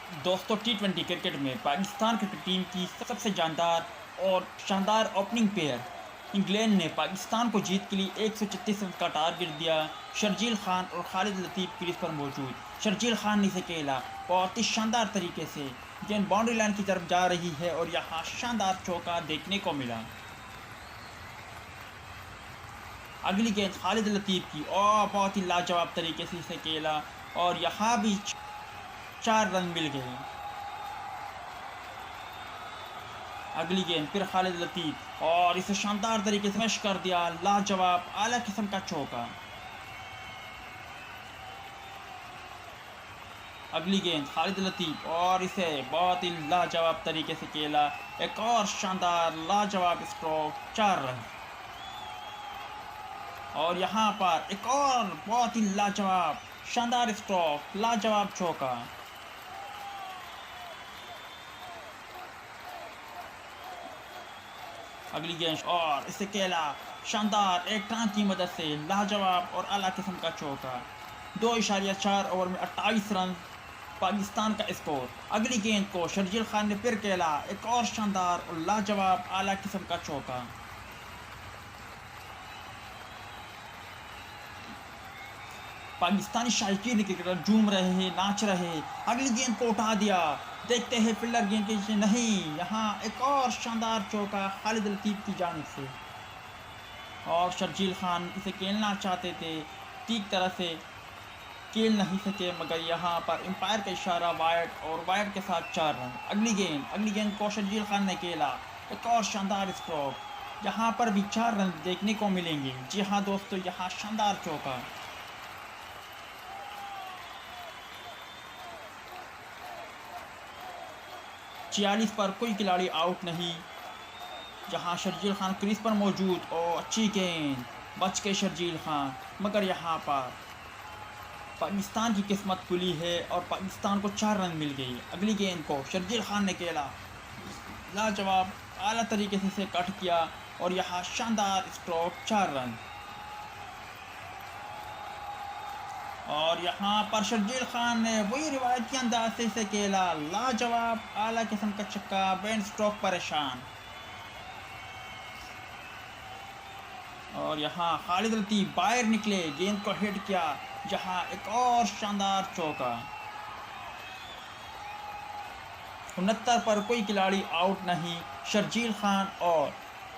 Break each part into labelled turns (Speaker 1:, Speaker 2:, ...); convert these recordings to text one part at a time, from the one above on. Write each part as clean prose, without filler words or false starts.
Speaker 1: दोस्तों टी20 क्रिकेट में Pakistan cricket team की सबसे जानदार और शानदार ओपनिंग पेयर इंग्लैंड ने पाकिस्तान को जीत के लिए 136 रन का टारगेट दिया। शर्जील खान और खालिद लतीफ़ क्रीज पर मौजूद। शर्जील खान ने इसे खेला बहुत ही शानदार तरीके से, गेंद बाउंड्री लाइन की तरफ जा रही है और यहाँ शानदार चौका देखने को मिला। अगली गेंद खालिद लतीफ़ की और बहुत ही लाजवाब तरीके से इसे खेला और यहाँ भी 4 रन मिल गए। अगली गेंद फिर खालिद लतीफ़ और इसे शानदार तरीके से स्मैश कर दिया, लाजवाब आला किस्म का चौका। अगली गेंद खालिद लतीफ़ और इसे बहुत ही लाजवाब तरीके से खेला, एक और शानदार लाजवाब स्ट्रोक, 4 रन। और यहाँ पर एक और बहुत ही लाजवाब शानदार स्ट्रोक, लाजवाब चौका। अगली गेंद और इसे खेला शानदार एक टांग की मदद से, लाजवाब और आला किस्म का चौका। 2.4 ओवर में 28 रन पाकिस्तान का स्कोर। अगली गेंद को शर्जील खान ने फिर खेला, एक और शानदार और लाजवाब आला किस्म का चौका। पाकिस्तानी शायकीन क्रिकेटर झूम रहे हैं, नाच रहे हैं। अगली गेंद को उठा दिया, देखते हैं फील्डर गेंद के नीचे नहीं, यहाँ एक और शानदार चौका खालिद लतीफ़ की जानिब से। और शर्जील खान इसे खेलना चाहते थे, ठीक तरह से खेल नहीं सके, मगर यहाँ पर एम्पायर का इशारा वाइड और वाइड के साथ 4 रन। अगली गेंद को शर्जील खान ने खेला, एक और शानदार स्ट्रोक, यहाँ पर भी 4 रन देखने को मिलेंगे। जी हाँ दोस्तों, यहाँ शानदार चौका। 46 पर कोई खिलाड़ी आउट नहीं। जहां शर्जील खान क्रीज पर मौजूद और अच्छी गेंद, बच के शर्जील खान, मगर यहाँ पर पाकिस्तान की किस्मत खुली है और पाकिस्तान को 4 रन मिल गई। अगली गेंद को शर्जील खान ने खेला, लाजवाब आला तरीके से इसे कट किया और यहाँ शानदार स्ट्रोक, 4 रन। और यहाँ पर शर्जील खान ने वही रिवायती अंदाज से इसे खेला, लाजवाब आला किस्म का छक्का, बैंड स्ट्रोक परेशान। और यहाँ खालिद लतीफ़ बाहर निकले, गेंद को हिट किया, जहाँ एक और शानदार चौका। 69 पर कोई खिलाड़ी आउट नहीं। शर्जील खान और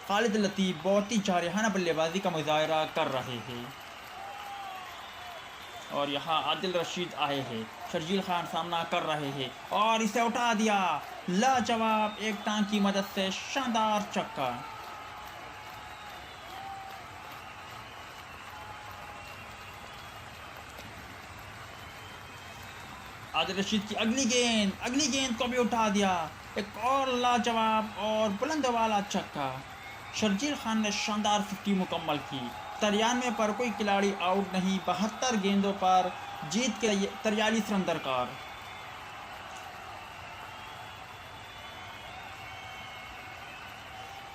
Speaker 1: खालिद लतीफ़ बहुत ही जारहाना बल्लेबाजी का मुजाहरा कर रहे हैं। और यहाँ आदिल रशीद आए हैं, शर्जील खान सामना कर रहे हैं और इसे उठा दिया, लाजवाब एक टांग की मदद से शानदार छक्का। आदिल रशीद की अगली गेंद को भी उठा दिया, एक और लाजवाब और बुलंद वाला छक्का। शर्जील खान ने शानदार 50 मुकम्मल की। 93 पर कोई खिलाड़ी आउट नहीं। 72 गेंदों पर जीत के 43 रन दरकार।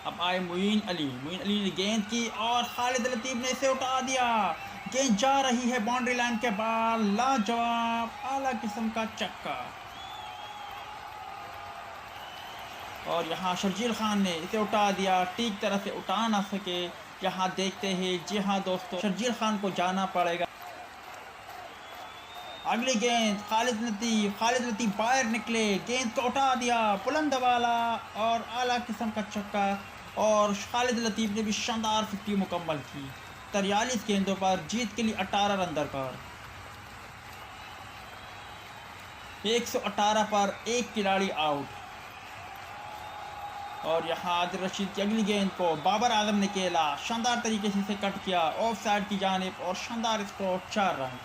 Speaker 1: अब आए मोइन अली ने गेंद की और खालिद लतीफ़ ने इसे उठा दिया, गेंद जा रही है बाउंड्री लाइन के बाहर, लाजवाब आला किस्म का छक्का। और यहाँ शर्जील खान ने इसे उठा दिया, ठीक तरह से उठा ना सके। यहाँ देखते हैं, जी हाँ दोस्तों, शर्जील खान को जाना पड़ेगा। अगली गेंद खालिद लतीफ़ बाहर निकले, गेंद को उठा दिया, बुलंद वाला और आला किस्म का छक्का। और खालिद लतीफ़ ने भी शानदार 50 मुकम्मल की। 43 गेंदों पर जीत के लिए 18 रन दरकार। 118 पर एक खिलाड़ी आउट। और यहाँ आदिल रशीद की अगली गेंद को बाबर आजम ने खेला, शानदार तरीके से इसे कट किया ऑफ साइड की जानिब और शानदार स्कोर, 4 रन।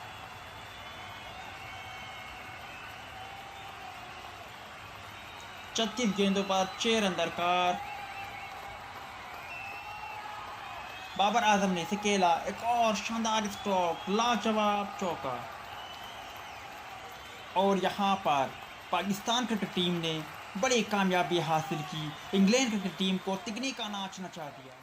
Speaker 1: छत्तीस गेंदों पर 6 रन दरकार। बाबर आजम ने इसे खेला, एक और शानदार स्ट्रोक, लाजवाब चौका। और यहाँ पर पाकिस्तान क्रिकेट टीम ने बड़ी कामयाबी हासिल की, इंग्लैंड क्रिकेट टीम को तिगने का नाच नचा दिया।